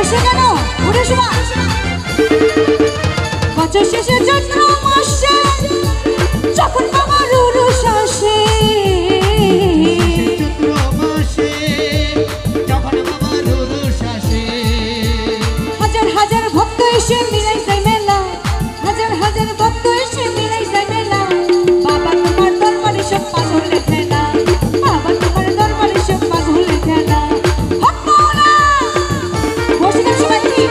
বসে কেন উঠে শোনা বছর শেষে চৈত্র মাসে যখন বাবার উরুষ আসে হাজার হাজার ভক্ত এসে মিলাই যায় মেলা হাজার হাজার ভক্ত এসে মিলাই যায় মেলা বাবা তোমার দরবারে সব পাগল খেলা বাবা তোমার দরবারে সব পাগল খেলা বসে গেছে বাকি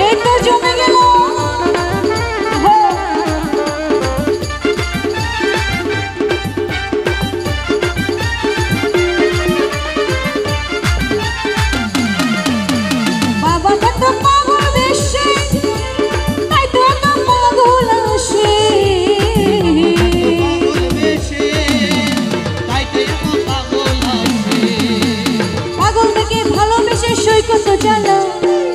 এই তো জমে গেল বাবা কত পাগল বেশে তাই তো এত পাগল আসে পাগল দেখে ভালোবেসে সৈকত জ্বালা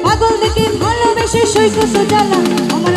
পাগল দেখে ভালোবেসে সৈকত জ্বালা আমার